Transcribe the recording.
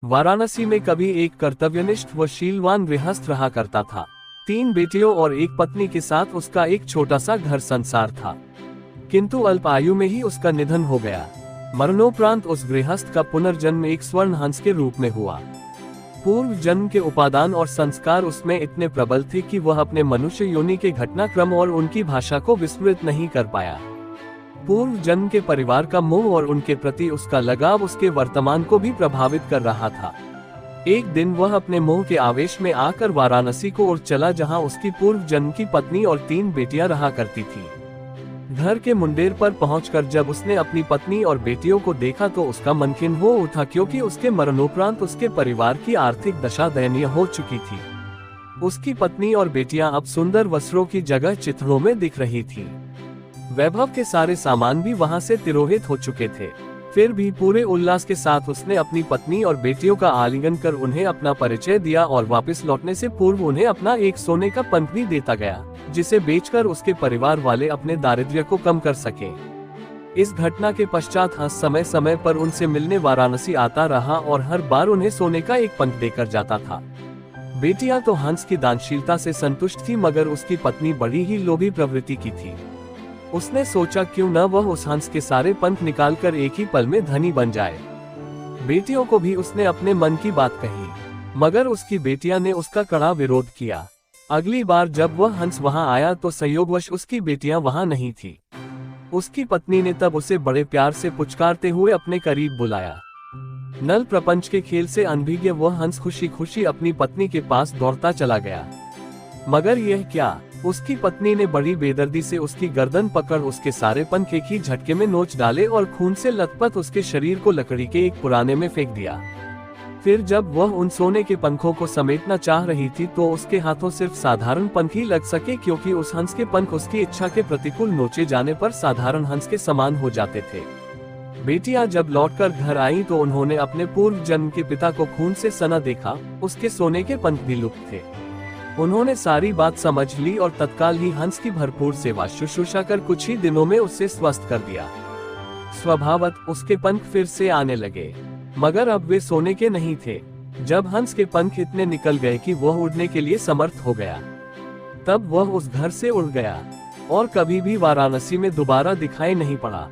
वाराणसी में कभी एक कर्तव्यनिष्ठ व शीलवान गृहस्थ रहा करता था। 3 बेटियों और एक पत्नी के साथ उसका एक छोटा सा घर संसार था। किंतु अल्प आयु में ही उसका निधन हो गया। मरणोपरांत उस गृहस्थ का पुनर्जन्म एक स्वर्ण हंस के रूप में हुआ। पूर्व जन्म के उपादान और संस्कार उसमें इतने प्रबल थे कि वह अपने मनुष्य योनि के घटनाक्रम और उनकी भाषा को विस्मृत नहीं कर पाया। पूर्व जन्म के परिवार का मोह और उनके प्रति उसका लगाव उसके वर्तमान को भी प्रभावित कर रहा था। एक दिन वह अपने मोह के आवेश में आकर वाराणसी को ओर चला, जहां उसकी पूर्व जन्म की पत्नी और 3 बेटियां रहा करती थीं। घर के मुंडेर पर पहुंचकर जब उसने अपनी पत्नी और बेटियों को देखा तो उसका मन खिन्न हो उठा, क्योंकि उसके मरणोपरांत उसके परिवार की आर्थिक दशा दयनीय हो चुकी थी। उसकी पत्नी और बेटियां अब सुंदर वस्त्रों की जगह चिथड़ों में दिख रही थीं। वैभव के सारे सामान भी वहां से तिरोहित हो चुके थे। फिर भी पूरे उल्लास के साथ उसने अपनी पत्नी और बेटियों का आलिंगन कर उन्हें अपना परिचय दिया और वापस लौटने से पूर्व उन्हें अपना एक सोने का पंख भी देता गया, जिसे बेचकर उसके परिवार वाले अपने दारिद्र्य को कम कर सके। इस घटना के पश्चात हंस समय समय पर उनसे मिलने वाराणसी आता रहा और हर बार उन्हें सोने का एक पंख देकर जाता था। बेटियां तो हंस की दानशीलता से संतुष्ट थी, मगर उसकी पत्नी बड़ी ही लोभी प्रवृत्ति की थी। उसने सोचा क्यों न वह उस हंस के सारे पंख निकालकर एक ही पल में धनी बन जाए। बेटियों को भी उसने अपने मन की बात कही, मगर उसकी बेटियां ने उसका कड़ा विरोध किया। अगली बार जब वह हंस वहां आया तो संयोगवश उसकी बेटियां वहां नहीं थी। उसकी पत्नी ने तब उसे बड़े प्यार से पुचकारते हुए अपने करीब बुलाया। नल प्रपंच के खेल से अनभिज्ञ वह हंस खुशी खुशी अपनी पत्नी के पास दौड़ता चला गया। मगर यह क्या, उसकी पत्नी ने बड़ी बेदर्दी से उसकी गर्दन पकड़ उसके सारे पंख एक ही झटके में नोच डाले और खून से लथपथ उसके शरीर को लकड़ी के एक पुराने में फेंक दिया। फिर जब वह उन सोने के पंखों को समेटना चाह रही थी तो उसके हाथों सिर्फ साधारण पंख ही लग सके, क्योंकि उस हंस के पंख उसकी इच्छा के प्रतिकूल नोचे जाने पर साधारण हंस के समान हो जाते थे। बेटियां जब लौटकर घर आईं तो उन्होंने अपने पूर्व जन्म के पिता को खून से सना देखा। उसके सोने के पंख भी लुप्त थे। उन्होंने सारी बात समझ ली और तत्काल ही हंस की भरपूर सेवा शुश्रूषा कर कुछ ही दिनों में उसे स्वस्थ कर दिया। स्वभावत उसके पंख फिर से आने लगे, मगर अब वे सोने के नहीं थे। जब हंस के पंख इतने निकल गए कि वह उड़ने के लिए समर्थ हो गया, तब वह उस घर से उड़ गया और कभी भी वाराणसी में दोबारा दिखाई नहीं पड़ा।